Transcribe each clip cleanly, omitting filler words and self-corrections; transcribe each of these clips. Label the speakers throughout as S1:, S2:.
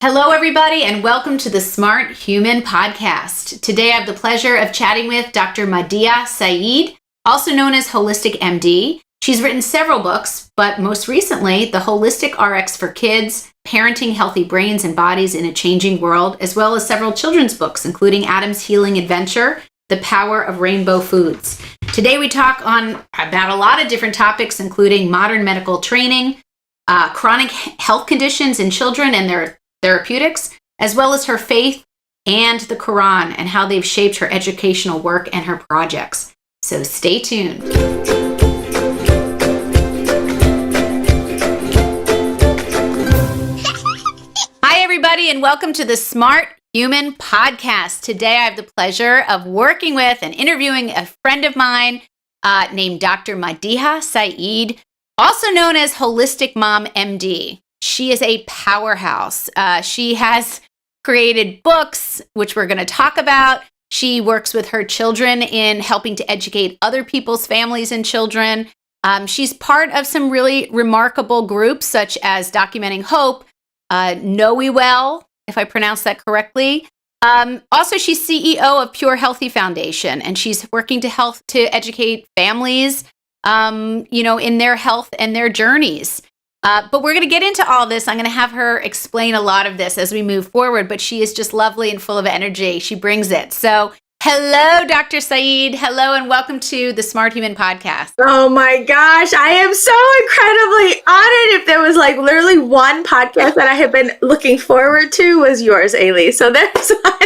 S1: Hello, everybody, and welcome to the Smart Human Podcast. Today, I have the pleasure of chatting with Dr. Madiha Saeed, also known as Holistic MD. She's written several books, but most recently, The Holistic RX for Kids, Parenting Healthy Brains and Bodies in a Changing World, as well as several children's books, including Adam's Healing Adventure, The Power of Rainbow Foods. Today, we talk about a lot of different topics, including modern medical training, chronic health conditions in children and their therapeutics, as well as her faith and the Quran and how they've shaped her educational work and her projects. So stay tuned. Hi, everybody, and welcome to the Smart Human Podcast. Today, I have the pleasure of working with and interviewing a friend of mine named Dr. Madiha Saeed, also known as Holistic Mom MD. She is a powerhouse. She has created books, which we're going to talk about. She works with her children in helping to educate other people's families and children. She's part of some really remarkable groups, such as Documenting Hope, KnoWEwell, if I pronounced that correctly. Also, she's CEO of Pure Healthy Foundation, and she's working to educate families, in their health and their journeys. But we're going to get into all this. I'm going to have her explain a lot of this as we move forward, but she is just lovely and full of energy. She brings it. So hello, Dr. Saeed. Hello, and welcome to the Smart Human Podcast.
S2: Oh my gosh, I am so incredibly honored. If there was literally one podcast that I have been looking forward to was yours, Ailey. So that's why,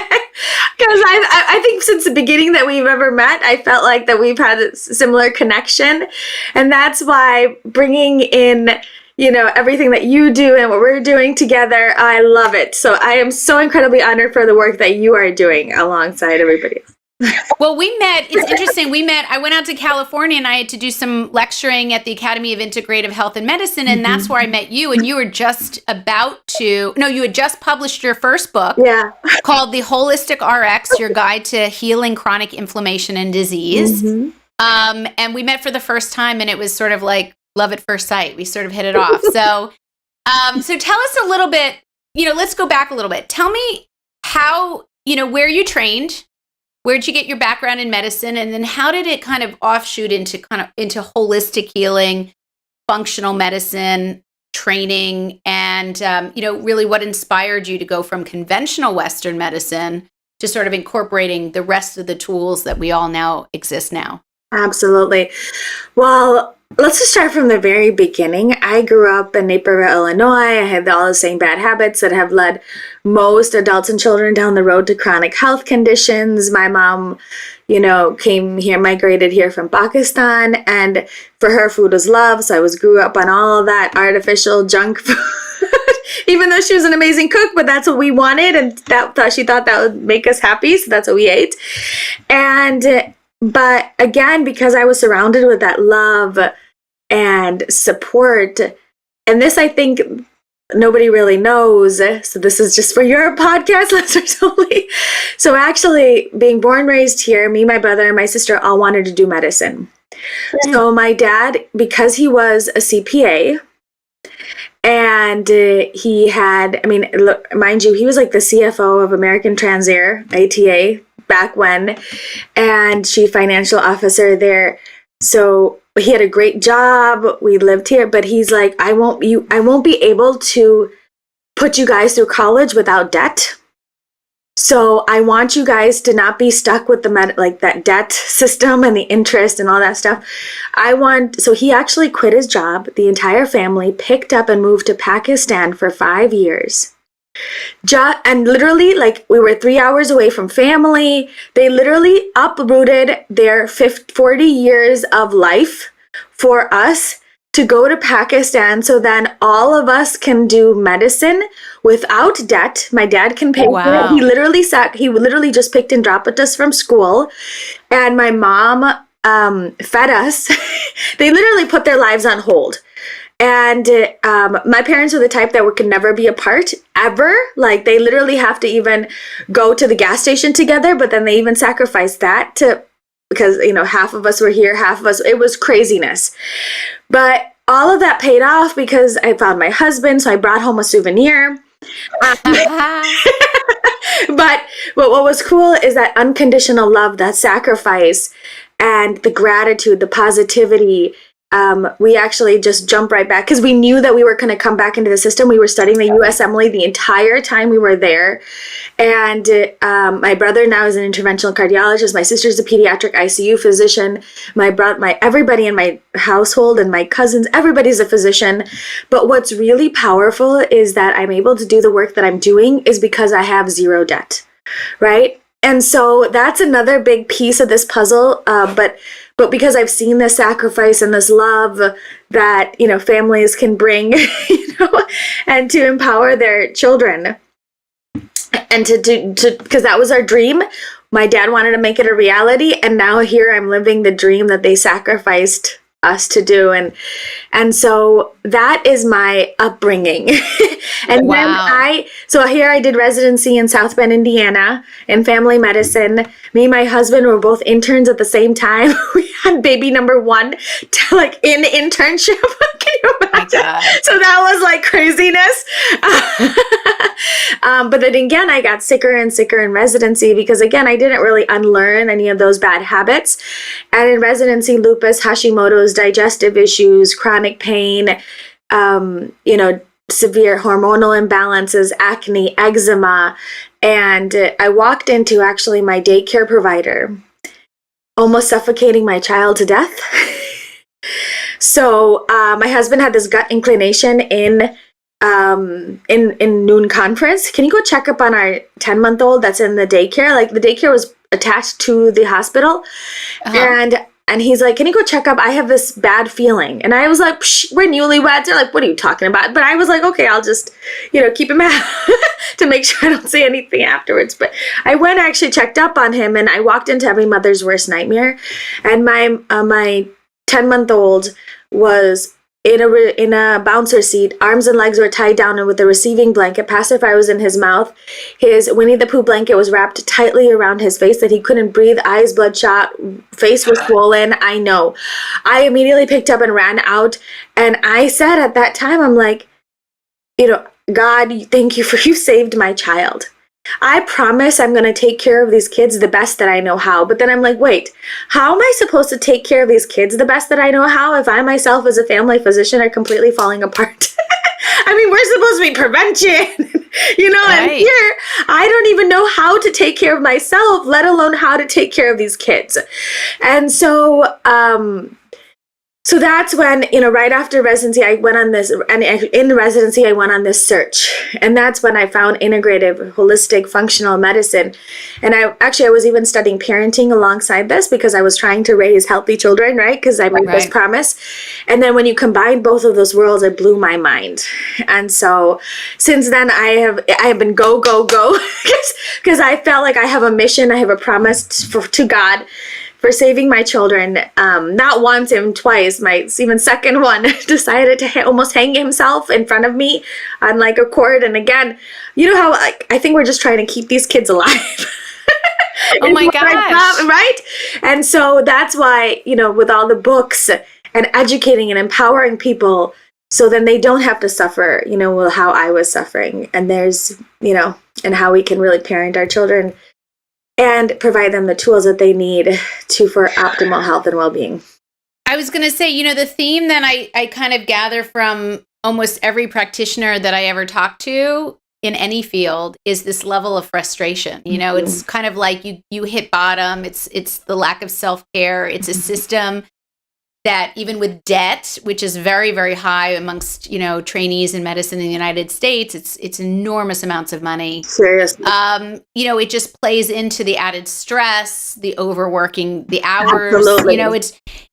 S2: because I think since the beginning that we've ever met, I felt like that we've had a similar connection. And that's why bringing in everything that you do and what we're doing together, I love it. So I am so incredibly honored for the work that you are doing alongside everybody else.
S1: Well, we met. It's interesting. I went out to California and I had to do some lecturing at the Academy of Integrative Health and Medicine. And that's where I met you. And you were just you had just published your first book called The Holistic RX, Your Guide to Healing Chronic Inflammation and Disease. And we met for the first time and it was sort of like love at first sight. We sort of hit it off. So tell us a little bit, let's go back a little bit. Tell me how, where you trained, where'd you get your background in medicine? And then how did it kind of offshoot into holistic healing, functional medicine, training, and, really what inspired you to go from conventional Western medicine to sort of incorporating the rest of the tools that we all now exist now?
S2: Absolutely. Well, let's just start from the very beginning. I grew up in Naperville, Illinois. I had all the same bad habits that have led most adults and children down the road to chronic health conditions. My mom, came here, migrated here from Pakistan, and for her, food was love. So I grew up on all of that artificial junk food. Even though she was an amazing cook, but that's what we wanted, and she thought that would make us happy. So that's what we ate. But again, because I was surrounded with that love and support, and this I think nobody really knows, so this is just for your podcast listeners only. So actually, being born and raised here, me, my brother, and my sister all wanted to do medicine. So my dad, because he was a CPA, and he had, mind you, he was like the CFO of American Transair, ATA, back when, and chief financial officer there. So he had a great job. We lived here, but he's like, I won't be able to put you guys through college without debt. So I want you guys to not be stuck with that debt system and the interest and all that stuff. So he actually quit his job. The entire family picked up and moved to Pakistan for 5 years. And literally, we were 3 hours away from family. They literally uprooted their 40 years of life for us to go to Pakistan, so then all of us can do medicine without debt. My dad can pay for it. He literally just picked and dropped us from school, and my mom fed us. They literally put their lives on hold. And my parents were the type that could never be apart, ever. They literally have to even go to the gas station together, but then they even sacrificed that because, half of us were here, half of us, it was craziness. But all of that paid off because I found my husband, so I brought home a souvenir. But what was cool is that unconditional love, that sacrifice, and the gratitude, the positivity. We actually just jumped right back because we knew that we were going to come back into the system. We were studying the USMLE the entire time we were there. And my brother now is an interventional cardiologist. My sister's a pediatric ICU physician. Everybody in my household and my cousins, everybody's a physician. But what's really powerful is that I'm able to do the work that I'm doing is because I have zero debt, right? And so that's another big piece of this puzzle. But because I've seen this sacrifice and this love that, families can bring, and to empower their children and because that was our dream. My dad wanted to make it a reality. And now here I'm living the dream that they sacrificed us to do. And so that is my upbringing. And
S1: wow.
S2: then here I did residency in South Bend, Indiana in family medicine. Me and my husband were both interns at the same time. We had baby number 1 in internship. Can you imagine? So that was like craziness. But then again, I got sicker and sicker in residency because again, I didn't really unlearn any of those bad habits. And in residency, lupus, Hashimoto's, digestive issues, chronic pain, severe hormonal imbalances, acne, eczema. And I walked into actually my daycare provider, almost suffocating my child to death. So my husband had this gut inclination in noon conference. Can you go check up on our 10-month-old that's in the daycare? Like the daycare was attached to the hospital. And he's like, can you go check up? I have this bad feeling. And I was like, we're newlyweds. They're like, what are you talking about? But I was like, okay, I'll just, keep him out to make sure I don't say anything afterwards. But I went actually checked up on him and I walked into every mother's worst nightmare. And my 10-month-old was in a bouncer seat, arms and legs were tied down, and with the receiving blanket, pacifier was in his mouth. His Winnie the Pooh blanket was wrapped tightly around his face that he couldn't breathe, eyes bloodshot, face was swollen. I know. I immediately picked up and ran out, and I said at that time, I'm like, God, thank you for you saved my child. I promise I'm going to take care of these kids the best that I know how. But then I'm like, wait, how am I supposed to take care of these kids the best that I know how if I myself as a family physician are completely falling apart? I mean, we're supposed to be prevention, right. And here I don't even know how to take care of myself, let alone how to take care of these kids. And so, so that's when, right after residency, I went on this, and in residency, I went on this search. And that's when I found integrative, holistic, functional medicine. And I was even studying parenting alongside this because I was trying to raise healthy children, right? Because I made this promise. And then when you combine both of those worlds, it blew my mind. And so since then, I have been go, because I felt like I have a mission, I have a promise to God for saving my children. Not once, even twice. My even second one decided to almost hang himself in front of me on like a cord. And again, how I think we're just trying to keep these kids alive.
S1: Oh my gosh.
S2: Right? And so that's why, with all the books and educating and empowering people, so then they don't have to suffer, how I was suffering. And there's, and how we can really parent our children and provide them the tools that they need for optimal health and well-being.
S1: I was going to say, the theme that I kind of gather from almost every practitioner that I ever talk to in any field is this level of frustration. It's kind of like you hit bottom. It's the lack of self-care. It's a system that even with debt, which is very, very high amongst, trainees in medicine in the United States, it's enormous amounts of money.
S2: Seriously.
S1: It just plays into the added stress, the overworking, the hours.
S2: Absolutely.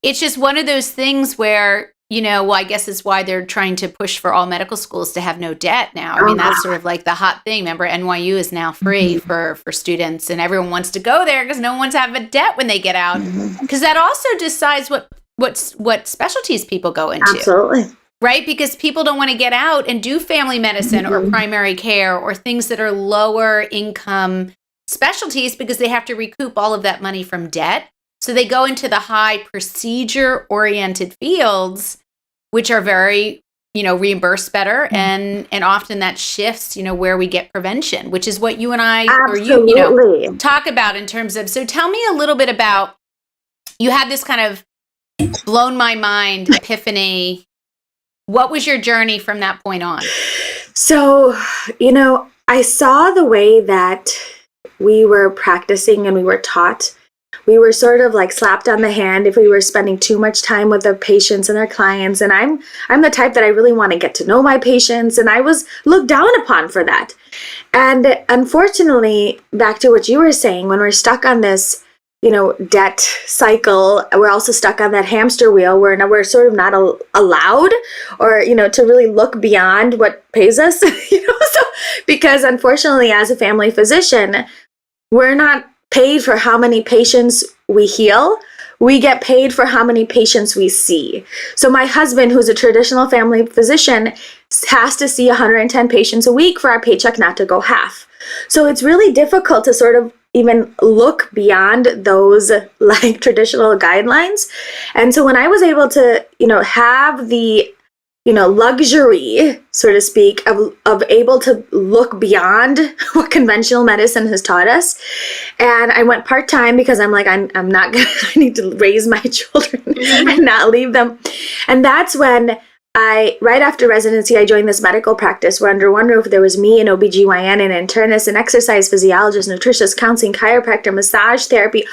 S1: It's just one of those things where, I guess it's why they're trying to push for all medical schools to have no debt now. I mean, that's sort of like the hot thing. Remember, NYU is now free for students, and everyone wants to go there because no one wants to have a debt when they get out. Because that also decides what specialties people go into.
S2: Absolutely.
S1: Right? Because people don't want to get out and do family medicine or primary care or things that are lower income specialties because they have to recoup all of that money from debt. So they go into the high procedure oriented fields, which are very reimbursed better, and often that shifts, where we get prevention, which is what you and I,
S2: Absolutely.
S1: or you talk about in terms of. So tell me a little bit about, you had this kind of blown my mind epiphany. What was your journey from that point on?
S2: So, I saw the way that we were practicing and we were taught. We were sort of like slapped on the hand if we were spending too much time with the patients and their clients. And I'm the type that I really want to get to know my patients, and I was looked down upon for that. And unfortunately, back to what you were saying, when we're stuck on this, debt cycle, we're also stuck on that hamster wheel where we're sort of not allowed or, to really look beyond what pays us, so because unfortunately, as a family physician, we're not paid for how many patients we heal. We get paid for how many patients we see. So my husband, who's a traditional family physician, has to see 110 patients a week for our paycheck not to go half. So it's really difficult to sort of even look beyond those like traditional guidelines. And so when I was able to, have the luxury, so to speak, of able to look beyond what conventional medicine has taught us. And I went part-time because I'm like, I'm not gonna, I need to raise my children and not leave them. And that's when right after residency, I joined this medical practice where under one roof, there was me, an OBGYN, an internist, an exercise physiologist, nutritionist, counseling, chiropractor, massage therapy,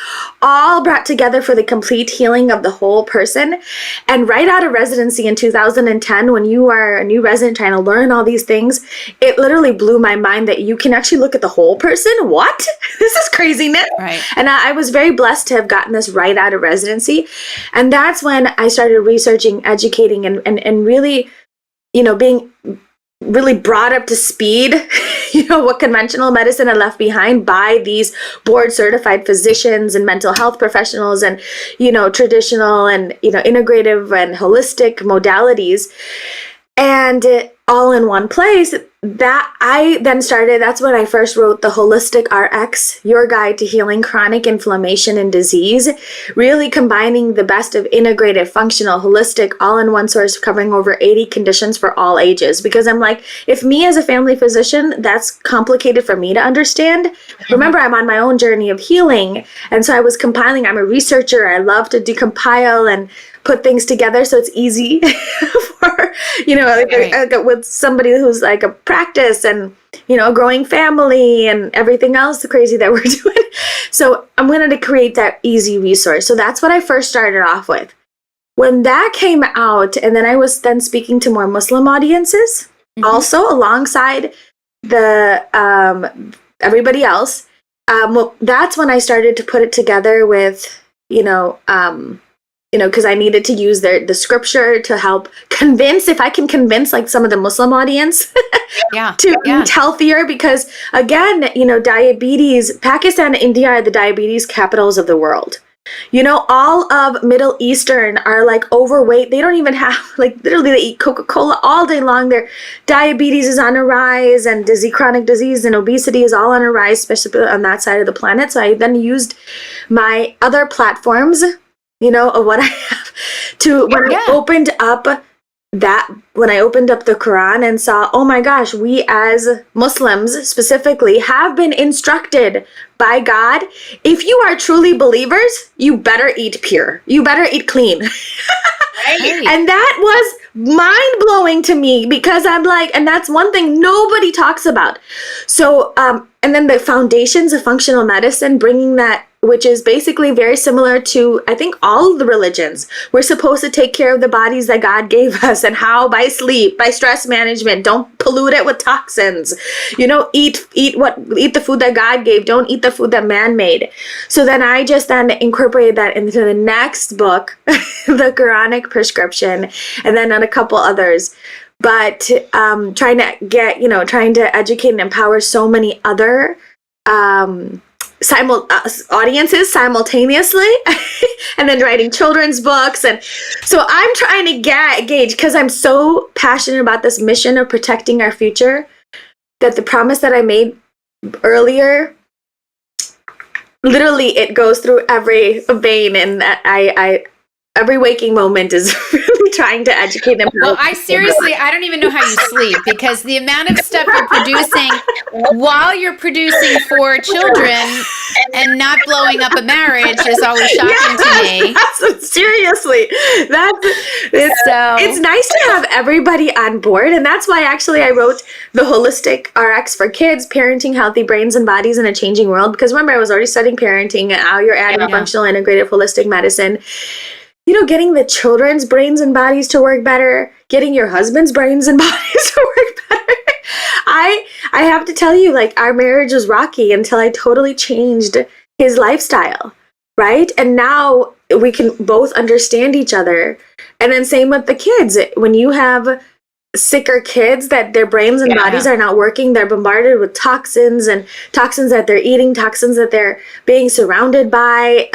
S2: all brought together for the complete healing of the whole person. And right out of residency in 2010, when you are a new resident trying to learn all these things, it literally blew my mind that you can actually look at the whole person. What? This is craziness.
S1: Right.
S2: And I was very blessed to have gotten this right out of residency. And that's when I started researching, educating, and really, being really brought up to speed, what conventional medicine had left behind by these board certified physicians and mental health professionals and, traditional and, integrative and holistic modalities. And all in one place, that I then started, that's when I first wrote the Holistic RX, Your Guide to Healing Chronic Inflammation and Disease, really combining the best of integrative, functional, holistic, all-in-one source covering over 80 conditions for all ages. Because I'm like, if me as a family physician, that's complicated for me to understand. Remember, I'm on my own journey of healing. And so I was compiling, I'm a researcher, I love to decompile and put things together so it's easy for, with somebody who's like a practice and, a growing family and everything else, the crazy that we're doing. So I'm going to create that easy resource. So that's what I first started off with. When that came out, and then I was then speaking to more Muslim audiences, also alongside the everybody else. Well, that's when I started to put it together with, because I needed to use the scripture to help convince, if I can convince like some of the Muslim audience to eat healthier, because again, diabetes, Pakistan and India are the diabetes capitals of the world. All of Middle Eastern are like overweight. They don't even have, like, literally they eat Coca-Cola all day long. Their diabetes is on a rise, and chronic disease and obesity is all on a rise, especially on that side of the planet. So I then used my other platforms, of what I have to, when I opened up the Quran and saw, oh my gosh, we as Muslims specifically have been instructed by God, if you are truly believers, you better eat pure. You better eat clean. Right. And that was mind-blowing to me, because I'm like, and that's one thing nobody talks about. So, and then the foundations of functional medicine, bringing that, which is basically very similar to, I think, all of the religions. We're supposed to take care of the bodies that God gave us, and how? By sleep, by stress management. Don't pollute it with toxins. Eat the food that God gave. Don't eat the food that man made. So then I just then incorporated that into the next book, the Quranic prescription, and then on a couple others. But trying to educate and empower so many other audiences simultaneously, and then writing children's books. And so I'm trying to gauge, because I'm so passionate about this mission of protecting our future, that the promise that I made earlier, literally it goes through every vein, and that I every waking moment is really trying to educate them.
S1: Well, I don't even know how you sleep, because the amount of stuff you're producing while you're producing for children and not blowing up a marriage is always shocking to me.
S2: Seriously, it's nice to have everybody on board. And that's why actually I wrote the Holistic RX for Kids, Parenting Healthy Brains and Bodies in a Changing World. Because remember, I was already studying parenting, and now you're adding functional, integrative, holistic medicine. You know, getting the children's brains and bodies to work better, getting your husband's brains and bodies to work better. I have to tell you, like, our marriage was rocky until I totally changed his lifestyle, right? And now we can both understand each other. And then same with the kids. When you have sicker kids that their brains and bodies are not working, they're bombarded with toxins, and toxins that they're eating, toxins that they're being surrounded by,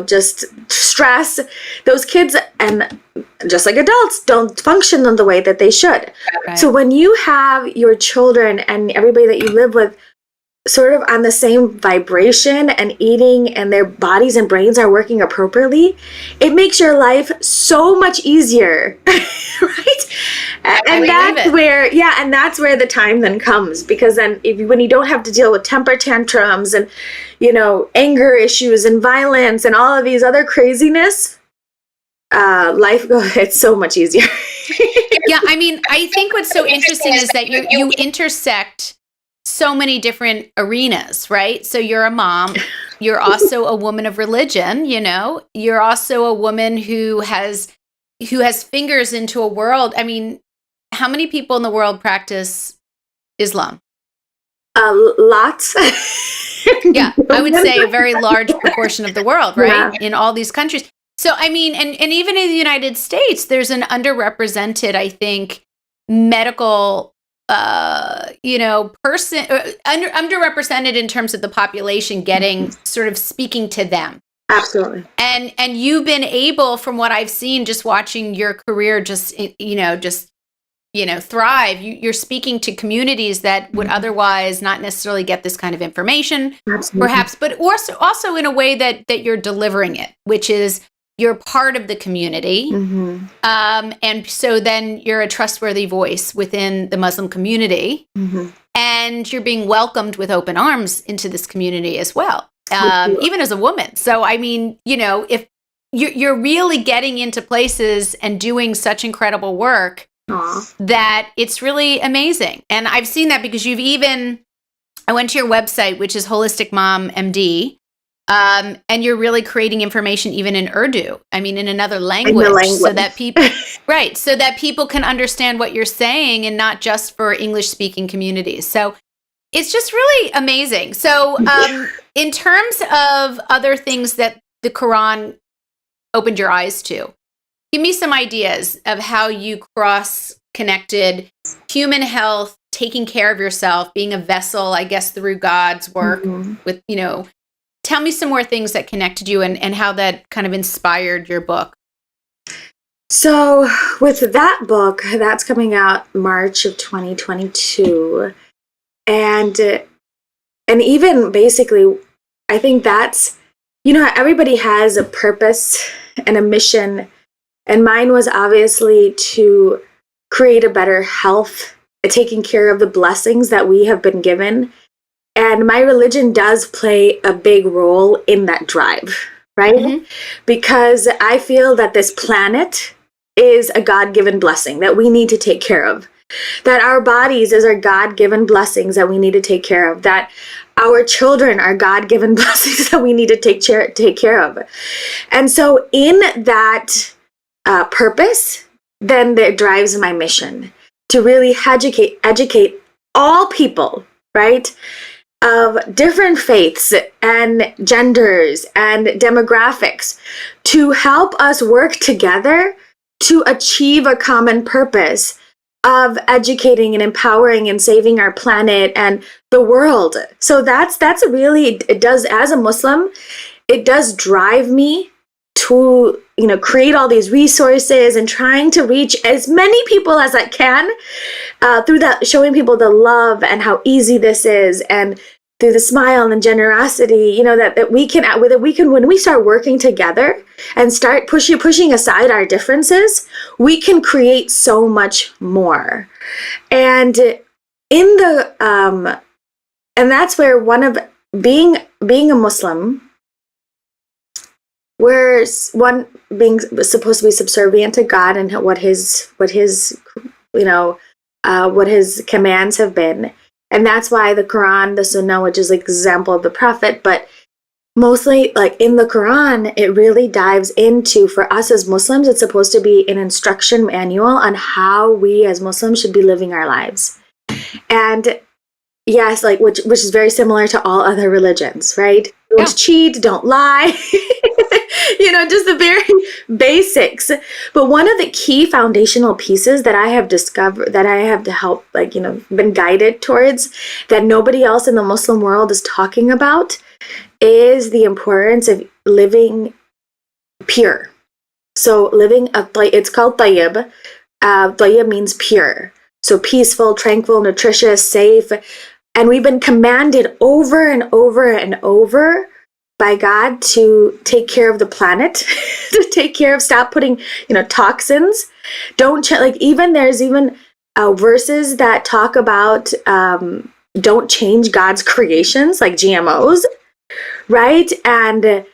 S2: just stress. Those kids, and just like adults, don't function in the way that they should. Okay. So when you have your children and everybody that you live with sort of on the same vibration and eating, and their bodies and brains are working appropriately, it makes your life so much easier, right? And that's where the time then comes, because then when you don't have to deal with temper tantrums and, anger issues and violence and all of these other craziness, life, it's so much easier.
S1: Yeah, I mean, I think what's so interesting is that you intersect so many different arenas, right? So you're a mom, you're also a woman of religion, you're also a woman who has fingers into a world. I mean, how many people in the world practice Islam?
S2: Lots.
S1: Yeah, I would say a very large proportion of the world, right? Yeah. In all these countries. So, I mean, and even in the United States, there's an underrepresented, I think, medical person, underrepresented in terms of the population getting sort of speaking to them.
S2: Absolutely.
S1: And you've been able, from what I've seen, just watching your career, thrive. You're speaking to communities that would otherwise not necessarily get this kind of information, Absolutely. Perhaps, but also in a way that you're delivering it, which is you're part of the community. Mm-hmm. And so then you're a trustworthy voice within the Muslim community. Mm-hmm. And you're being welcomed with open arms into this community as well, even as a woman. So, I mean, if you're really getting into places and doing such incredible work, Aww. That it's really amazing. And I've seen that because I went to your website, which is Holistic Mom MD. And you're really creating information even in Urdu. I mean, in another language. So that people, right. So that people can understand what you're saying, and not just for English speaking communities. So it's just really amazing. So, in terms of other things that the Quran opened your eyes to, give me some ideas of how you cross-connected human health, taking care of yourself, being a vessel, I guess, through God's work with, tell me some more things that connected you and how that kind of inspired your book.
S2: So with that book, that's coming out March of 2022. And even basically, I think that's, everybody has a purpose and a mission. And mine was obviously to create a better health, taking care of the blessings that we have been given. And my religion does play a big role in that drive, right? Mm-hmm. Because I feel that this planet is a God-given blessing that we need to take care of. That our bodies is our God-given blessings that we need to take care of. That our children are God-given blessings that we need to take care of. And so in that purpose, then that drives my mission to really educate all people, right? Of different faiths and genders and demographics to help us work together to achieve a common purpose of educating and empowering and saving our planet and the world. So that's really, it does, as a Muslim, it does drive me to, create all these resources and trying to reach as many people as I can through that, showing people the love and how easy this is, and through the smile and generosity, you know, that we can, when we start working together and start pushing aside our differences, we can create so much more. And and that's where one of being a Muslim, we're being supposed to be subservient to God and what his commands have been. And that's why the Quran, the Sunnah, which is like the example of the Prophet, but mostly like in the Quran, it really dives into, for us as Muslims, it's supposed to be an instruction manual on how we as Muslims should be living our lives. And yes, like which is very similar to all other religions, right? Don't cheat, don't lie, just the very basics. But one of the key foundational pieces that I have discovered, that I have to help, been guided towards, that nobody else in the Muslim world is talking about, is the importance of living pure. So it's called tayyib. Tayyib means pure. So peaceful, tranquil, nutritious, safe. And we've been commanded over and over and over by God to take care of the planet, to stop putting, toxins. There's even verses that talk about don't change God's creations, like GMOs, right? And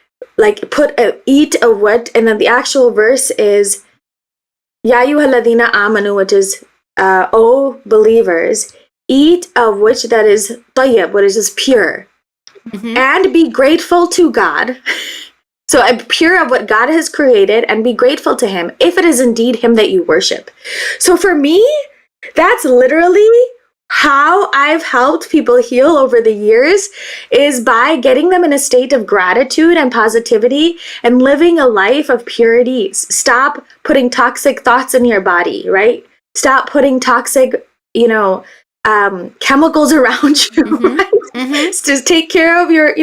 S2: eat a what? And then the actual verse is, Ya ayyuhalladhina amanu, which is, O believers, eat of which that is tayyib, what is pure, and be grateful to God. So pure of what God has created, and be grateful to him if it is indeed him that you worship. So for me, that's literally how I've helped people heal over the years, is by getting them in a state of gratitude and positivity and living a life of purity. Stop putting toxic thoughts in your body, right? Stop putting toxic, chemicals around you, right? Just take care of your,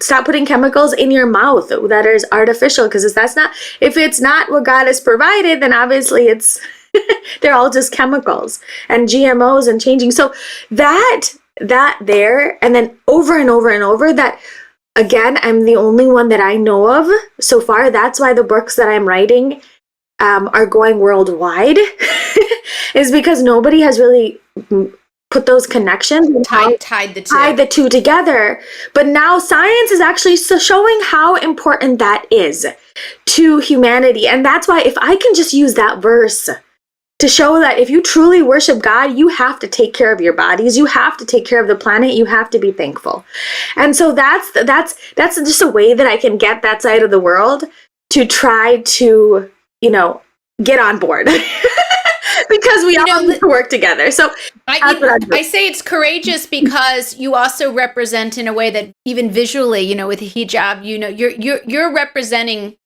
S2: stop putting chemicals in your mouth that is artificial, because if it's not what God has provided, then obviously they're all just chemicals and GMOs and changing. So that there, and then over and over and over, that again, I'm the only one that I know of so far. That's why the books that I'm writing are going worldwide, is because nobody has really put those connections and
S1: tied
S2: the two together. But now science is actually showing how important that is to humanity. And that's why, if I can just use that verse to show that if you truly worship God, you have to take care of your bodies, you have to take care of the planet, you have to be thankful. And so that's just a way that I can get that side of the world to try to get on board. Because we all need to work together. So
S1: I say it's courageous because you also represent in a way that even visually, with a hijab, you're representing.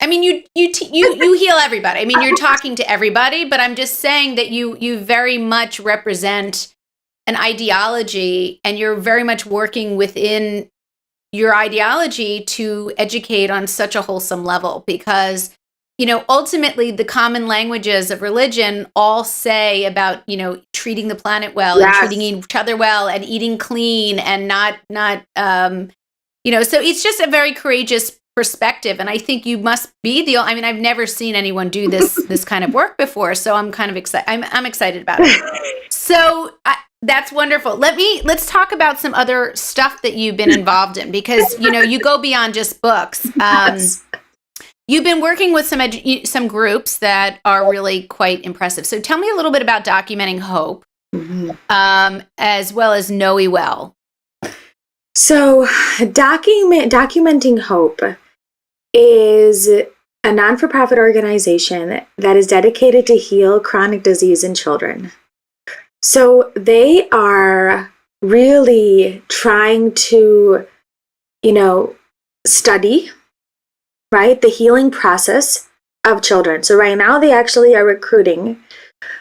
S1: I mean, you heal everybody. I mean, you're talking to everybody, but I'm just saying that you very much represent an ideology, and you're very much working within your ideology to educate on such a wholesome level, because ultimately the common languages of religion all say about, treating the planet well, and treating each other well, and eating clean, and not, so it's just a very courageous perspective. And I think you must be I've never seen anyone do this kind of work before. So I'm kind of excited. I'm excited about it. So that's wonderful. Let's talk about some other stuff that you've been involved in, because, you go beyond just books. You've been working with some groups that are really quite impressive. So tell me a little bit about Documenting Hope, as well as KnoWEwell.
S2: So Documenting Hope is a non-for-profit organization that is dedicated to heal chronic disease in children. So they are really trying to, study, right, the healing process of children. So right now they actually are recruiting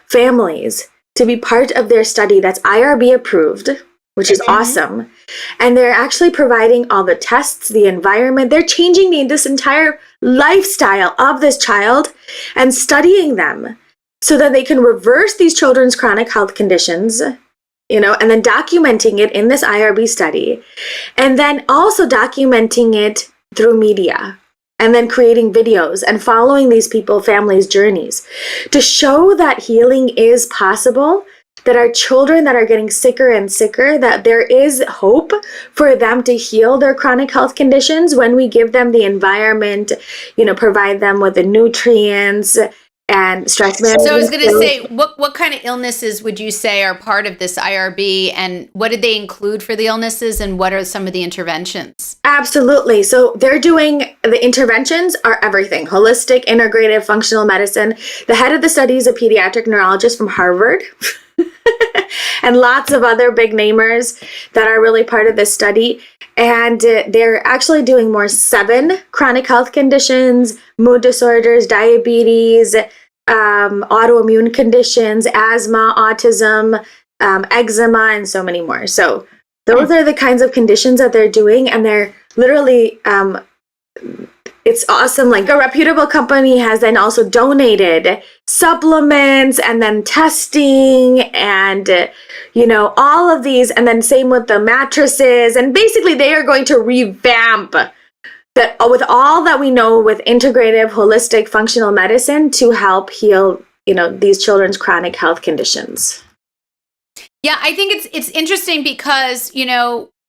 S2: families to be part of their study that's IRB approved, which is awesome. And they're actually providing all the tests, the environment. They're changing this entire lifestyle of this child and studying them so that they can reverse these children's chronic health conditions and then documenting it in this IRB study, and then also documenting it through media, and then creating videos and following these families' journeys to show that healing is possible, that our children that are getting sicker and sicker, that there is hope for them to heal their chronic health conditions when we give them the environment, provide them with the nutrients and stress management.
S1: So I was going to say, what kind of illnesses would you say are part of this IRB, and what did they include for the illnesses, and what are some of the interventions?
S2: Absolutely. So they're doing, the interventions are everything: holistic, integrative, functional medicine. The head of the study is a pediatric neurologist from Harvard. And lots of other big namers that are really part of this study. And they're actually doing 7 chronic health conditions, mood disorders, diabetes, autoimmune conditions, asthma, autism, eczema, and so many more. So those are the kinds of conditions that they're doing. And they're literally, it's awesome. Like, a reputable company has then also donated supplements and then testing and, all of these. And then same with the mattresses. And basically they are going to revamp that with all that we know with integrative, holistic, functional medicine to help heal, these children's chronic health conditions.
S1: Yeah, I think it's interesting because,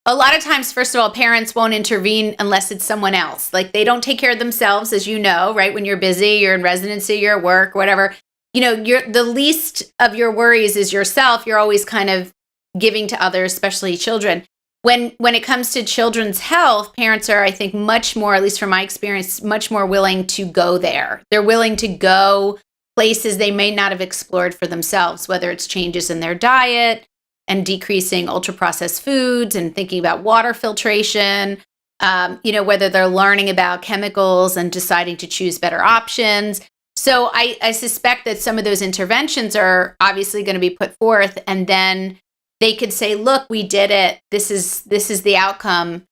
S1: a lot of times, first of all, parents won't intervene unless it's someone else. Like, they don't take care of themselves, as you know, right? When you're busy, you're in residency, you're at work, whatever. You're the least of your worries is yourself. You're always kind of giving to others, especially children. When it comes to children's health, parents are, I think, much more, at least from my experience, much more willing to go there. They're willing to go places they may not have explored for themselves, whether it's changes in their diet and decreasing ultra-processed foods and thinking about water filtration, whether they're learning about chemicals and deciding to choose better options. So I suspect that some of those interventions are obviously going to be put forth, and then they could say, look, we did it. This is the outcome.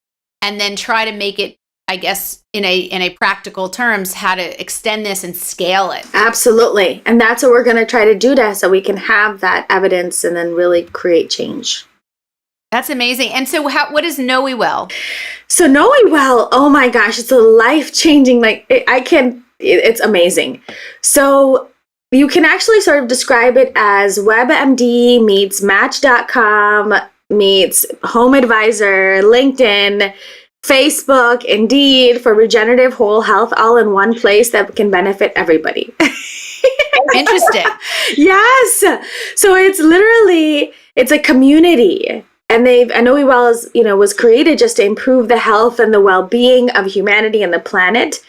S1: And then try to make it, I guess, in a practical terms, how to extend this and scale it.
S2: Absolutely. And that's what we're going to try to do so we can have that evidence and then really create change.
S1: That's amazing. And so what is KnoWEwell?
S2: So KnoWEwell, oh my gosh, it's a life-changing, it's amazing. So you can actually sort of describe it as WebMD meets Match.com meets Home Advisor, LinkedIn, Facebook, Indeed, for regenerative whole health, all in one place that can benefit everybody.
S1: Interesting.
S2: Yes. So it's a community. And KnoWEwell is, was created just to improve the health and the well-being of humanity and the planet.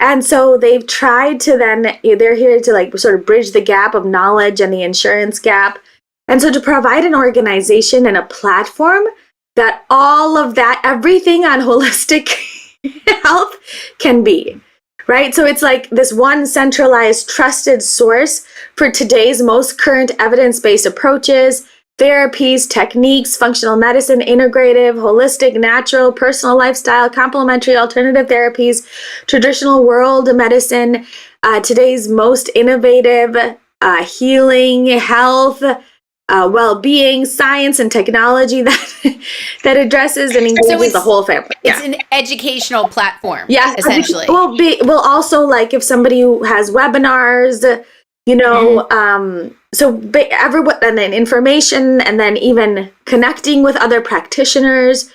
S2: And so they've tried to they're here to sort of bridge the gap of knowledge and the insurance gap. And so to provide an organization and a platform that all of that, everything on holistic health can be, right? So it's like this one centralized, trusted source for today's most current evidence-based approaches, therapies, techniques, functional medicine, integrative, holistic, natural, personal lifestyle, complementary, alternative therapies, traditional world medicine, today's most innovative healing, health, well-being, science, and technology that addresses and engages the whole family.
S1: It's an educational platform, essentially.
S2: Well, also, like, if somebody who has webinars, everyone, and then information, and then even connecting with other practitioners.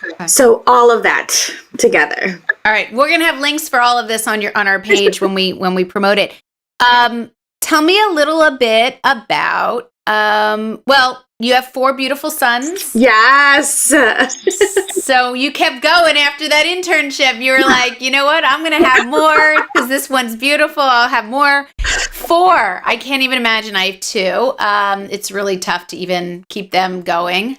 S2: Okay. So all of that together.
S1: All right, we're gonna have links for all of this on our page when we promote it. Tell me a little bit about. You have 4 beautiful sons.
S2: Yes.
S1: So you kept going after that internship. You were like, you know what? I'm going to have more because this one's beautiful. I'll have more. 4. I can't even imagine. I have 2. It's really tough to even keep them going.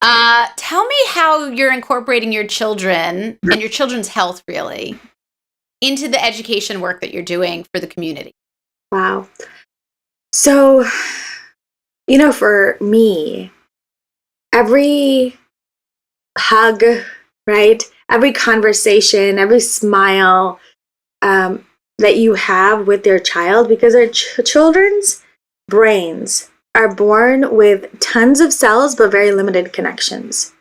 S1: Tell me how you're incorporating your children and your children's health, really, into the education work that you're doing for the community.
S2: Wow. So, for me, every hug, right? Every conversation, every smile that you have with their child, because our children's brains are born with tons of cells, but very limited connections.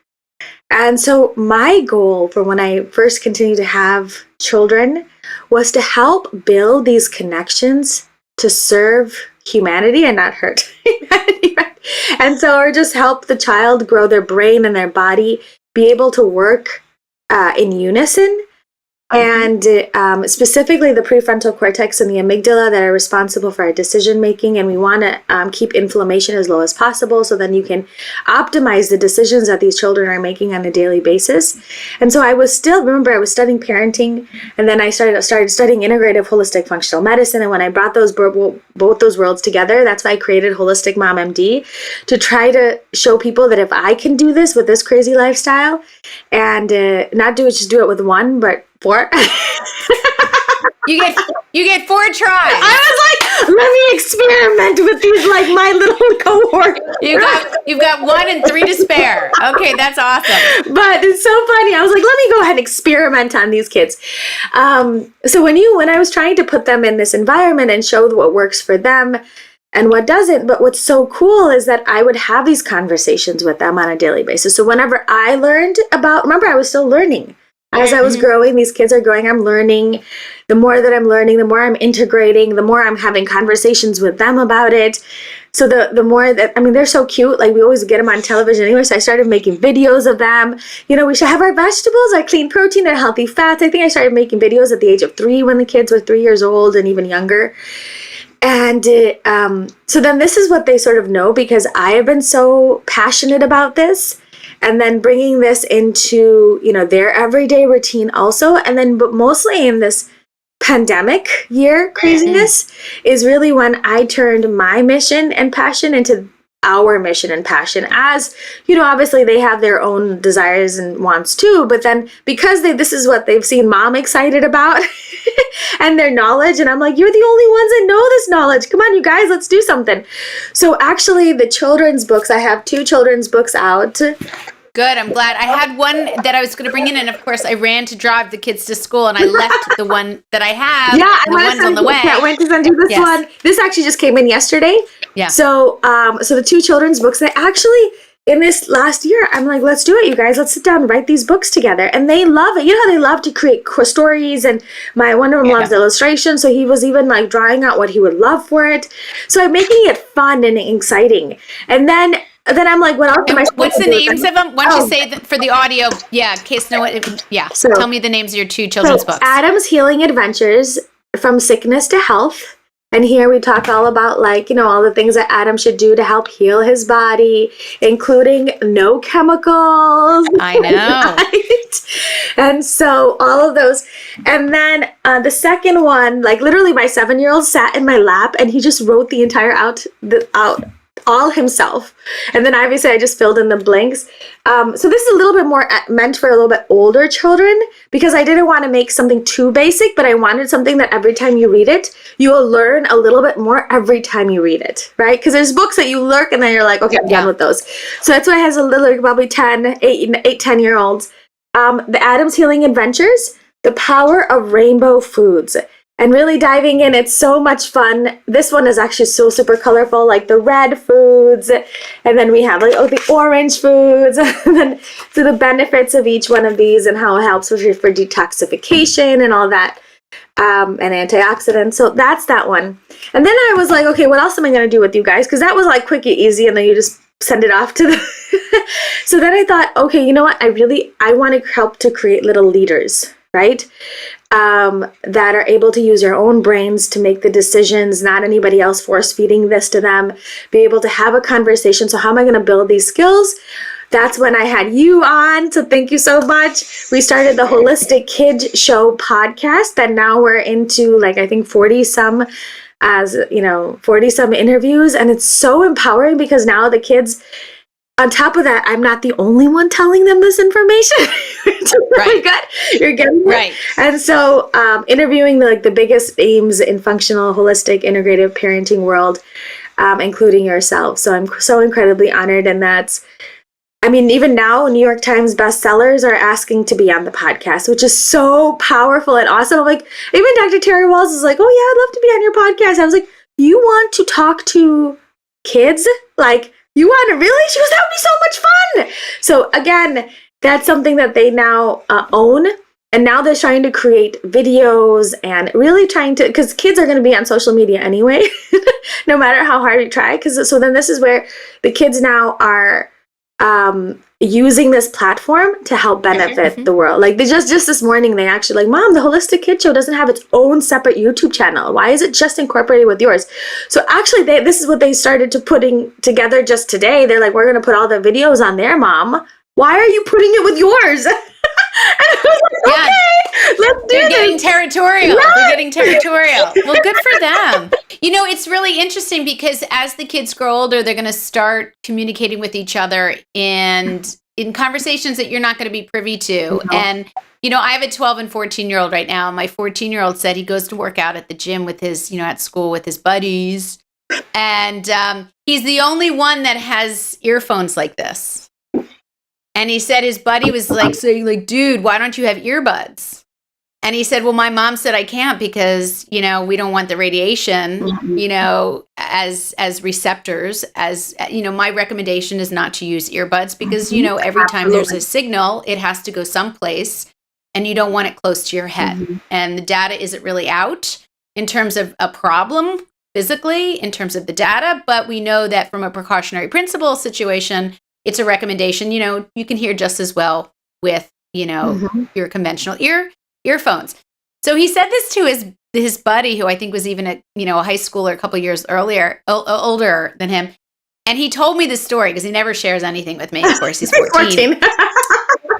S2: And so my goal for when I first continued to have children was to help build these connections to serve humanity and not hurt humanity. Right? And so, or just help the child grow their brain and their body, be able to work in unison. And specifically the prefrontal cortex and the amygdala that are responsible for our decision making. And we want to keep inflammation as low as possible so then you can optimize the decisions that these children are making on a daily basis. And so I was studying parenting, and then I started studying integrative holistic functional medicine. And when I brought both those worlds together, that's why I created Holistic Mom MD, to try to show people that if I can do this with this crazy lifestyle and not just do it with one, but 4.
S1: You get 4 tries.
S2: I was like, let me experiment with these, like my little cohort.
S1: You've got 1 and 3 to spare. Okay, that's awesome.
S2: But it's so funny. I was like, let me go ahead and experiment on these kids. So when I was trying to put them in this environment and show what works for them and what doesn't, but what's so cool is that I would have these conversations with them on a daily basis. So whenever I learned remember, I was still learning. As I was growing, these kids are growing, I'm learning. The more that I'm learning, the more I'm integrating, the more I'm having conversations with them about it. So the more that, they're so cute. Like, we always get them on television anyway. So I started making videos of them. We should have our vegetables, our clean protein, our healthy fats. I think I started making videos at the age of 3 when the kids were 3 years old and even younger. And so then this is what they sort of know, because I have been so passionate about this. And then bringing this into, their everyday routine also. And then, but mostly in this pandemic year craziness is really when I turned my mission and passion into our mission and passion. As, obviously they have their own desires and wants too, but then because this is what they've seen mom excited about and their knowledge. And I'm like, you're the only ones that know this knowledge. Come on, you guys, let's do something. So actually the children's books, I have 2 children's books out.
S1: Good. I'm glad. I had one that I was going to bring in, and of course, I ran to drive the kids to school, and I left the one that I have.
S2: Yeah,
S1: the one's on the way.
S2: I went to send you this one. This actually just came in yesterday.
S1: Yeah.
S2: So, so the 2 children's books, they actually, in this last year, I'm like, let's do it, you guys. Let's sit down and write these books together. And they love it. You know how they love to create stories, and one of them loves illustration. So he was even like drawing out what he would love for it. So I'm making it fun and exciting. And then I'm like, what else am I supposed
S1: What's
S2: to
S1: the
S2: do?
S1: names of them? Why don't you say that for the audio? Yeah, in case no one. Yeah. So tell me the names of your 2 children's books.
S2: Adam's Healing Adventures, From Sickness to Health. And here we talk all about all the things that Adam should do to help heal his body, including no chemicals.
S1: I know.
S2: Right? And so all of those. And then the second one, literally my 7-year-old sat in my lap and he just wrote the entire out all himself. And then obviously I just filled in the blanks. So this is a little bit more meant for a little bit older children, because I didn't want to make something too basic, but I wanted something that every time you read it, you will learn a little bit more every time you read it, right? Because there's books that you lurk and then you're like, okay, I'm done with those. So that's why it has a little, probably 10-year-olds. The Adam's Healing Adventures, The Power of Rainbow Foods. And really diving in, it's so much fun. This one is actually so super colorful, like the red foods, and then we have the orange foods, and then so the benefits of each one of these and how it helps for detoxification and all that, and antioxidants. So that's that one. And then I was like, okay, what else am I going to do with you guys? Because that was quick and easy, and then you just send it off to the. So then I thought, okay, you know what? I want to help to create little leaders, right? That are able to use their own brains to make the decisions, not anybody else force feeding this to them, be able to have a conversation. So how am I going to build these skills? That's when I had you on. So thank you so much. We started the Holistic Kids Show podcast that now we're into I think 40 some interviews. And it's so empowering because now the kids, on top of that, I'm not the only one telling them this information. It's really good. You're getting it.
S1: Right.
S2: And so interviewing the biggest names in functional, holistic, integrative parenting world, including yourself. So I'm so incredibly honored. And that's, even now, New York Times bestsellers are asking to be on the podcast, which is so powerful and awesome. I'm even Dr. Terry Walls is like, oh yeah, I'd love to be on your podcast. I was like, you want to talk to kids? Like, you want to really? She goes, that would be so much fun. So again, that's something that they now own. And now they're trying to create videos and really trying to, because kids are going to be on social media anyway, no matter how hard you try. So then this is where the kids now are using this platform to help benefit the world. Like, they just this morning, they actually like, Mom, the Holistic Kid Show doesn't have its own separate YouTube channel. Why is it just incorporated with yours? So actually, this is what they started to putting together just today. They're like, we're going to put all the videos on there, Mom. Why are you putting it with yours? And I was like, okay, let's do
S1: They're
S2: this.
S1: getting territorial. Yeah. They're getting territorial. Well, good for them. You know, it's really interesting because as the kids grow older, they're going to start communicating with each other and in conversations that you're not going to be privy to. And, you know, I have a 12 and 14-year-old right now. My 14-year-old said he goes to work out at the gym with his, you know, at school with his buddies. And he's the only one that has earphones like this. And he said his buddy was like saying, like, dude, why don't you have earbuds? And he said, well, my mom said I can't because, you know, we don't want the radiation, you know, as receptors, as, you know, my recommendation is not to use earbuds because, you know, every time there's a signal, it has to go someplace and you don't want it close to your head. And the data isn't really out in terms of a problem physically, in terms of the data, but we know that from a precautionary principle situation, it's a recommendation, you know, you can hear just as well with, you know, your conventional earphones. So he said this to his buddy, who I think was even a high schooler a couple years older than him. And he told me this story because he never shares anything with me. Of course, he's 14.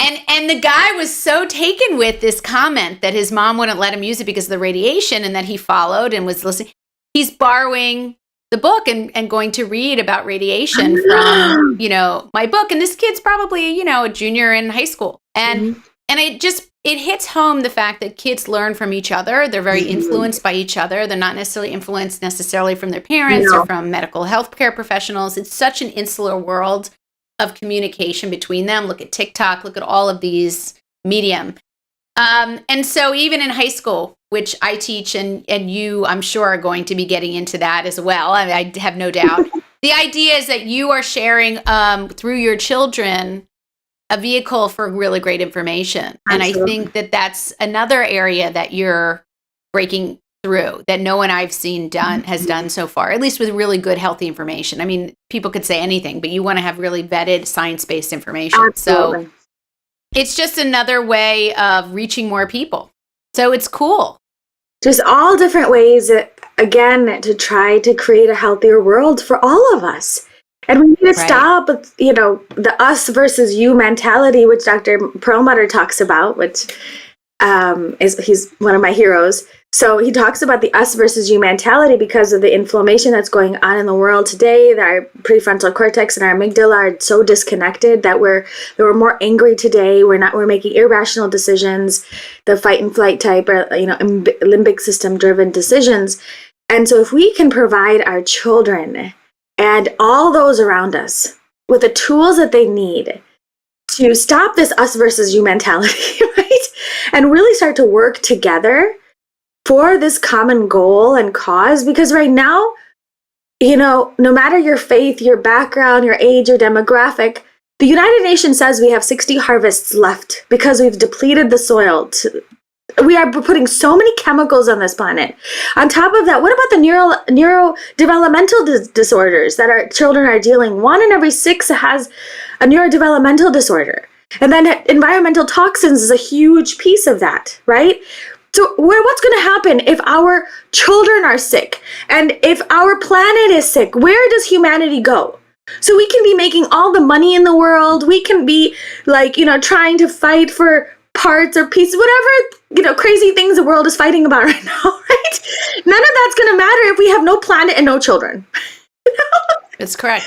S1: And the guy was so taken with this comment that his mom wouldn't let him use it because of the radiation and that he followed and was listening. He's borrowing the book and going to read about radiation from, you know, my book. And this kid's probably, you know, a junior in high school. And it hits home the fact that kids learn from each other. They're very influenced by each other. They're not necessarily influenced from their parents or from medical health care professionals. It's such an insular world of communication between them. Look at TikTok, look at all of these medium. And so even in high school, which I teach and you, I'm sure, are going to be getting into that as well. I have no doubt. The idea is that you are sharing through your children a vehicle for really great information. Absolutely. And I think that that's another area that you're breaking through that no one I've seen has done so far, at least with really good, healthy information. I mean, people could say anything, but you want to have really vetted science-based information. Absolutely. So it's just another way of reaching more people. So it's cool.
S2: Just all different ways, again, to try to create a healthier world for all of us. And we need to stop, you know, the us versus you mentality, which Dr. Perlmutter talks about, which he's one of my heroes. So he talks about the us versus you mentality because of the inflammation that's going on in the world today. That our prefrontal cortex and our amygdala are so disconnected that we're more angry today. We're making irrational decisions, the fight and flight type, or, you know, limbic system driven decisions. And so if we can provide our children and all those around us with the tools that they need to stop this us versus you mentality, right? And really start to work together for this common goal and cause, because right now, you know, no matter your faith, your background, your age, your demographic, the United Nations says we have 60 harvests left because we've depleted the soil. We are putting so many chemicals on this planet. On top of that, what about the neurodevelopmental disorders that our children are dealing? 1 in every 6 has a neurodevelopmental disorder. And then environmental toxins is a huge piece of that, right? So what's going to happen if our children are sick and if our planet is sick? Where does humanity go? So we can be making all the money in the world. We can be like, you know, trying to fight for parts or pieces, whatever, you know, crazy things the world is fighting about right now, right? None of that's going to matter if we have no planet and no children.
S1: That's correct.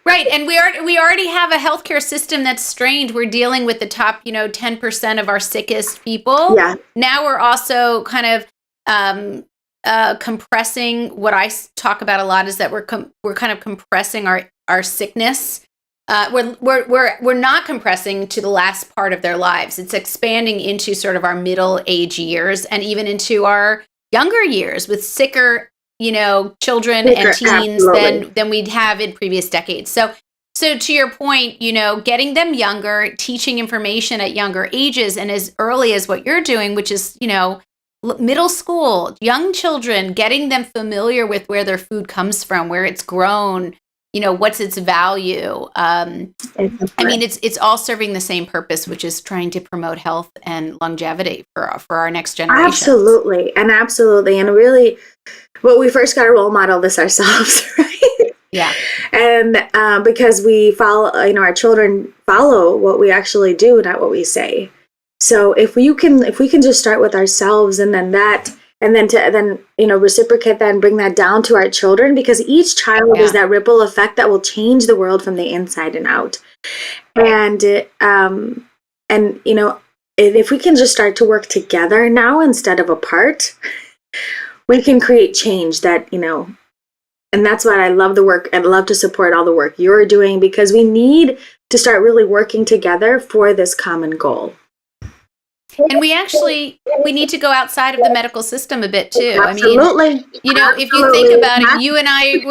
S1: Right. And we already have a healthcare system that's strained. We're dealing with the top, 10% of our sickest people.
S2: Yeah.
S1: Now we're also kind of compressing. What I talk about a lot is that we're kind of compressing our sickness. We're not compressing to the last part of their lives. It's expanding into sort of our middle age years and even into our younger years with sicker children and teens than we'd have in previous decades. So to your point, getting them younger, teaching information at younger ages and as early as what you're doing, which is, middle school, young children, getting them familiar with where their food comes from, where it's grown, what's its value. It's all serving the same purpose, which is trying to promote health and longevity for our next generation.
S2: Absolutely. And really, well, we first got to role model this ourselves, right?
S1: Yeah.
S2: And because we follow, our children follow what we actually do, not what we say. So if we can just start with ourselves and then reciprocate that and bring that down to our children, because each child is that ripple effect that will change the world from the inside and out. And if we can just start to work together now instead of apart, we can create change that, and that's why I love the work. I'd love to support all the work you're doing, because we need to start really working together for this common goal.
S1: And we need to go outside of the medical system a bit too.
S2: Absolutely.
S1: If you think about it, you and I,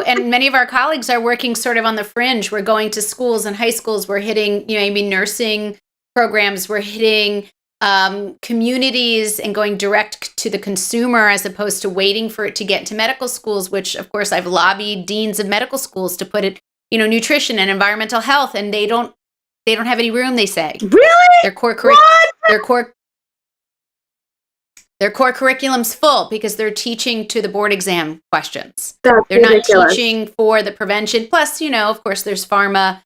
S1: and many of our colleagues are working sort of on the fringe. We're going to schools and high schools. We're hitting, nursing programs. We're hitting communities and going direct to the consumer as opposed to waiting for it to get into medical schools, which of course I've lobbied deans of medical schools to put it, nutrition and environmental health, and they don't have any room, they say.
S2: Really?
S1: Their core curriculum's full because they're teaching to the board exam questions. They're ridiculous. Not teaching for the prevention. Plus, of course, there's pharma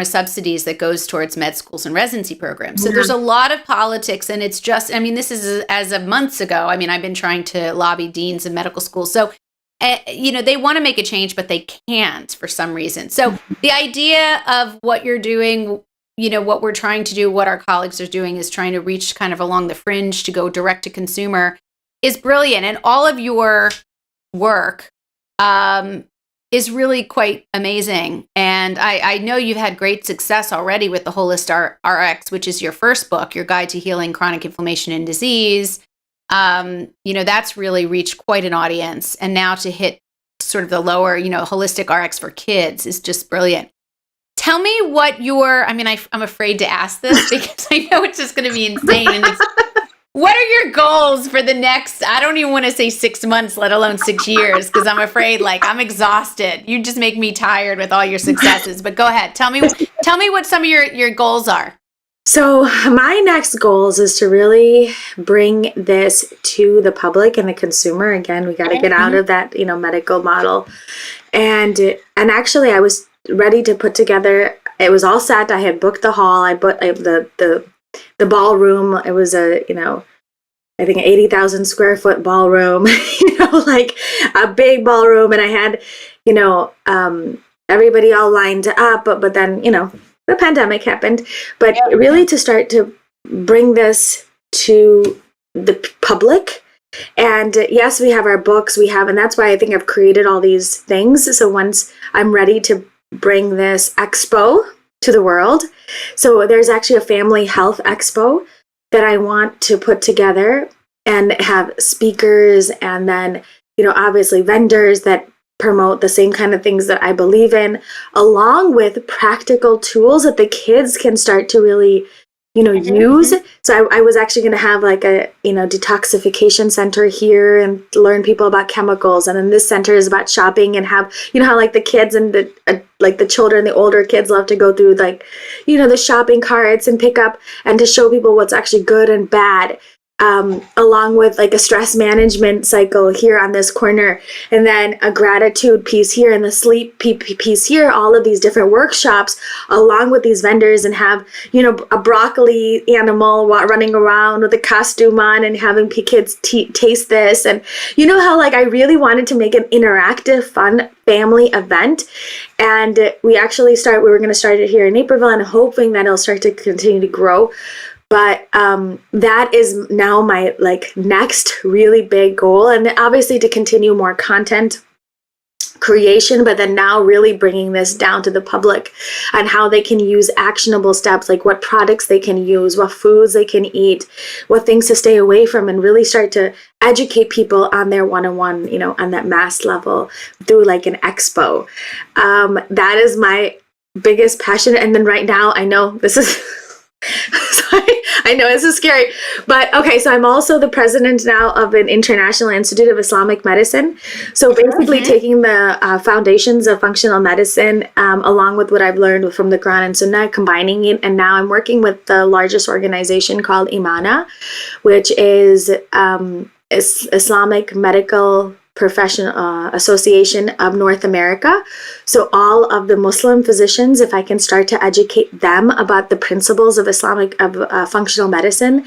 S1: subsidies that goes towards med schools and residency programs. So there's a lot of politics, and it's just, this is as of months ago. I've been trying to lobby deans of medical schools. So, they want to make a change, but they can't for some reason. So the idea of what you're doing, what we're trying to do, what our colleagues are doing is trying to reach kind of along the fringe to go direct to consumer is brilliant. And all of your work is really quite amazing. And I know you've had great success already with the Holistic RX, which is your first book, Your Guide to Healing Chronic Inflammation and Disease. That's really reached quite an audience. And now to hit sort of the lower, Holistic RX for kids is just brilliant. Tell me what I'm afraid to ask this because I know it's just going to be insane. And what are your goals for the next, I don't even want to say 6 months, let alone 6 years, because I'm afraid I'm exhausted. You just make me tired with all your successes, but go ahead. Tell me what some of your goals are.
S2: So my next goals is to really bring this to the public and the consumer. Again, we got to get out of that, medical model. And actually I was ready to put together, it was all set. I had booked the hall. I booked the ballroom. It was I think an 80,000 square foot ballroom, like a big ballroom. And I had, everybody all lined up, but then, the pandemic happened, but really to start to bring this to the public. And yes, we have our books, and that's why I think I've created all these things. So once I'm ready to bring this expo to the world, so there's actually a family health expo that I want to put together and have speakers and then, obviously vendors that promote the same kind of things that I believe in, along with practical tools that the kids can start to really, use. So I was actually going to have like a, detoxification center here and learn people about chemicals. And then this center is about shopping and have, how like the kids and the children, the older kids love to go through the shopping carts and pick up and to show people what's actually good and bad. Along with like a stress management cycle here on this corner, and then a gratitude piece here and the sleep piece here, all of these different workshops along with these vendors, and have, a broccoli animal running around with a costume on and having kids taste this. And how I really wanted to make an interactive, fun family event. And we were going to start it here in Naperville and hoping that it'll start to continue to grow. But that is now my next really big goal, and obviously to continue more content creation, but then now really bringing this down to the public and how they can use actionable steps, like what products they can use, what foods they can eat, what things to stay away from, and really start to educate people on their one-on-one, on that mass level through like an expo. That is my biggest passion. And then right now, I know this is I know this is scary, but okay, so I'm also the president now of an International Institute of Islamic Medicine. So basically taking the foundations of functional medicine along with what I've learned from the Quran and Sunnah, combining it, and now I'm working with the largest organization called IMANA, which is Islamic Medical Professional Association of North America. So all of the Muslim physicians, if I can start to educate them about the principles of Islamic functional medicine,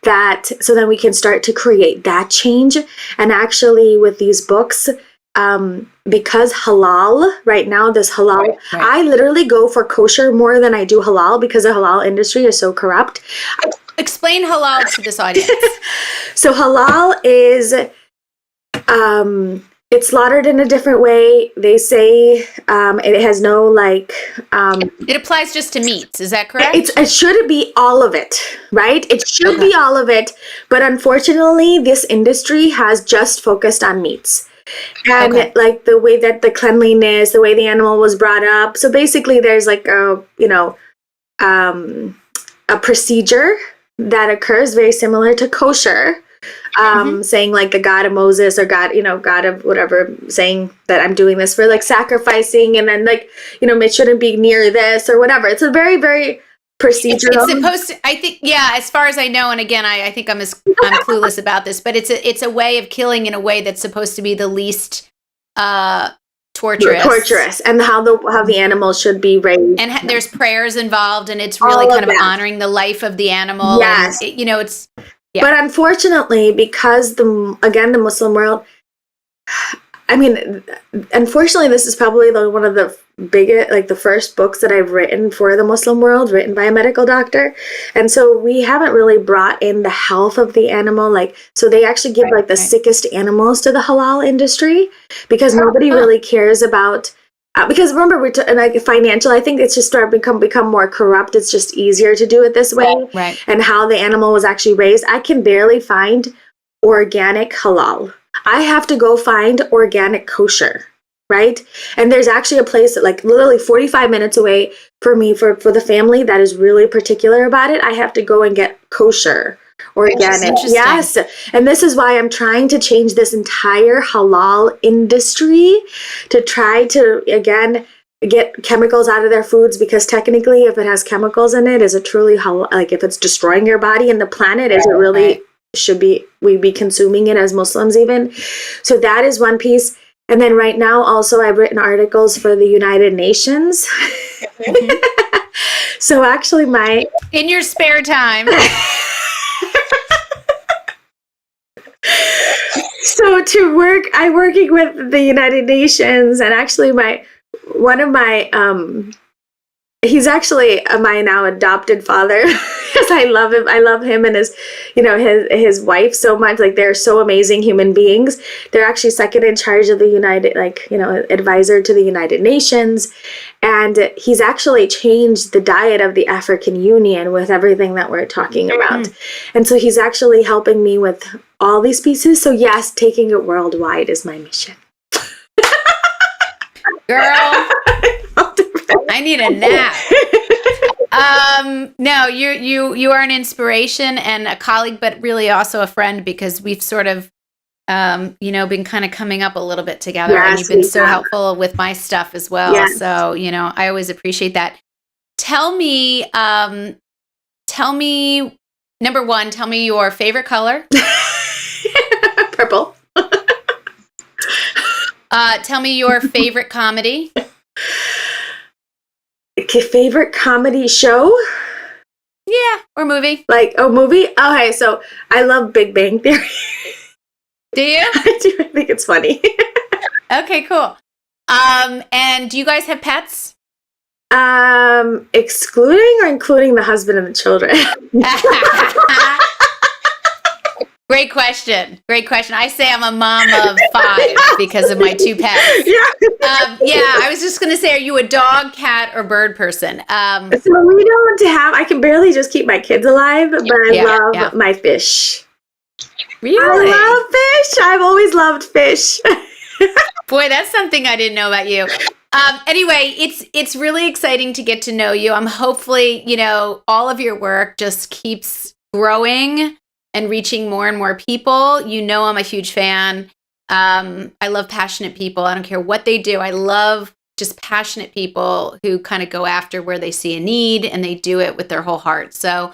S2: so then we can start to create that change. And actually with these books, because halal right now, this halal, right. I literally go for kosher more than I do halal because the halal industry is so corrupt.
S1: Explain halal to this audience.
S2: So halal is it's slaughtered in a different way. They say it has no
S1: it applies just to meats. Is that correct?
S2: It should be all of it, right? It should be all of it. But unfortunately, this industry has just focused on meats. And like the way that the cleanliness, the way the animal was brought up. So basically there's like a procedure that occurs very similar to kosher. Saying like the God of Moses or God of whatever, saying that I'm doing this for like sacrificing, and then like, it shouldn't be near this or whatever. It's a very, very procedural.
S1: It's supposed to, I think, as far as I know, and again, I think I'm clueless about this, but it's a way of killing in a way that's supposed to be the least torturous, and how the animal should be raised, and there's prayers involved, and it's really kind of honoring the life of the animal.
S2: Yes,
S1: and it's. Yeah.
S2: But unfortunately, because the Muslim world, I mean, unfortunately, this is probably one of the biggest, like the first books that I've written for the Muslim world, written by a medical doctor. And so we haven't really brought in the health of the animal. So they actually give the sickest animals to the halal industry because nobody really cares about. Because remember, we're financial. I think it's just started become more corrupt. It's just easier to do it this way.
S1: Right.
S2: And how the animal was actually raised. I can barely find organic halal. I have to go find organic kosher, right? And there's actually a place that literally 45 minutes away for me, for the family that is really particular about it. I have to go and get kosher. Organic. Yes. And this is why I'm trying to change this entire halal industry to try to, again, get chemicals out of their foods, because technically if it has chemicals in it, is it truly halal? If it's destroying your body and the planet, is it really we be consuming it as Muslims even? So that is one piece. And then right now also I've written articles for the United Nations. So actually
S1: in your spare time.
S2: So I'm working with the United Nations, and actually he's actually my now adopted father, because I love him. I love him and his wife so much. They're so amazing human beings. They're actually second in charge of the advisor to the United Nations. And he's actually changed the diet of the African Union with everything that we're talking about. And so he's actually helping me with all these pieces. So yes, taking it worldwide is my mission.
S1: Girl, I need a nap. No, you are an inspiration and a colleague, but really also a friend, because we've sort of, been kind of coming up a little bit together, and you've been so helpful with my stuff as well. Yes. So, I always appreciate that. Tell me, number one, tell me your favorite color.
S2: Purple.
S1: Tell me your favorite comedy.
S2: Favorite comedy show?
S1: Yeah, or movie.
S2: Movie? Okay, so I love Big Bang Theory.
S1: Do you?
S2: I do. I think it's funny.
S1: Okay, cool. And do you guys have pets?
S2: Excluding or including the husband and the children?
S1: Great question. Great question. I say I'm a mom of 5 because of my 2 pets. I was just going to say, are you a dog, cat, or bird person?
S2: So we don't have, I can barely just keep my kids alive, but I love my fish.
S1: Really?
S2: I love fish. I've always loved fish.
S1: Boy, that's something I didn't know about you. Anyway, it's really exciting to get to know you. I'm hopefully, all of your work just keeps growing and reaching more and more people. I'm a huge fan. I love passionate people. I don't care what they do. I love just passionate people who kind of go after where they see a need and they do it with their whole heart. So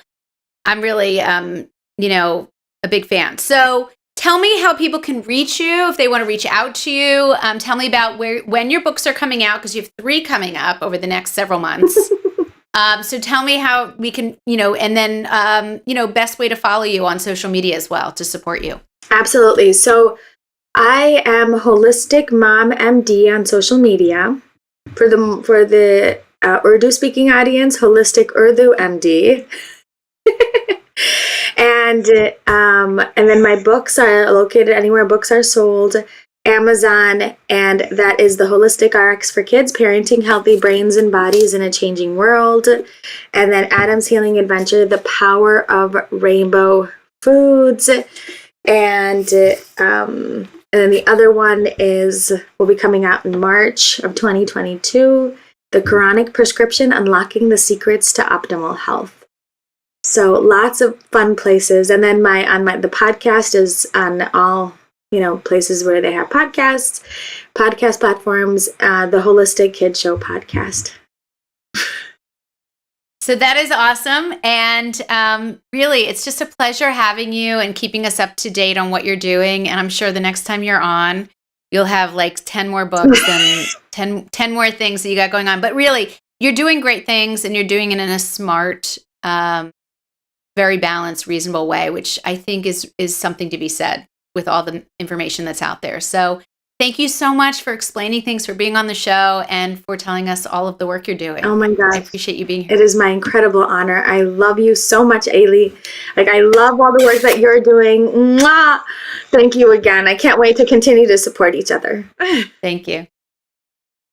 S1: I'm really, a big fan. So tell me how people can reach you if they want to reach out to you. Tell me about when your books are coming out, because you have 3 coming up over the next several months. So tell me how we can, and then, best way to follow you on social media as well to support you.
S2: Absolutely. So I am Holistic Mom MD on social media. For the Urdu speaking audience, Holistic Urdu MD. And then my books are located anywhere books are sold. Amazon, and that is the Holistic RX for Kids, Parenting Healthy Brains and Bodies in a Changing World. And then Adam's Healing Adventure, The Power of Rainbow Foods. And then the other one will be coming out in March of 2022, The Quranic Prescription, Unlocking the Secrets to Optimal Health. So lots of fun places. And then the podcast is on all places where they have podcast platforms, the Holistic Kid Show podcast.
S1: So that is awesome. And really, it's just a pleasure having you and keeping us up to date on what you're doing. And I'm sure the next time you're on, you'll have like 10 more books and 10 more things that you got going on. But really, you're doing great things and you're doing it in a smart, very balanced, reasonable way, which I think is something to be said with all the information that's out there. So thank you so much for explaining things, for being on the show, and for telling us all of the work you're doing.
S2: Oh my gosh.
S1: I appreciate you being here.
S2: It is my incredible honor. I love you so much, Ailey. I love all the work that you're doing. Mwah! Thank you again. I can't wait to continue to support each other.
S1: Thank you.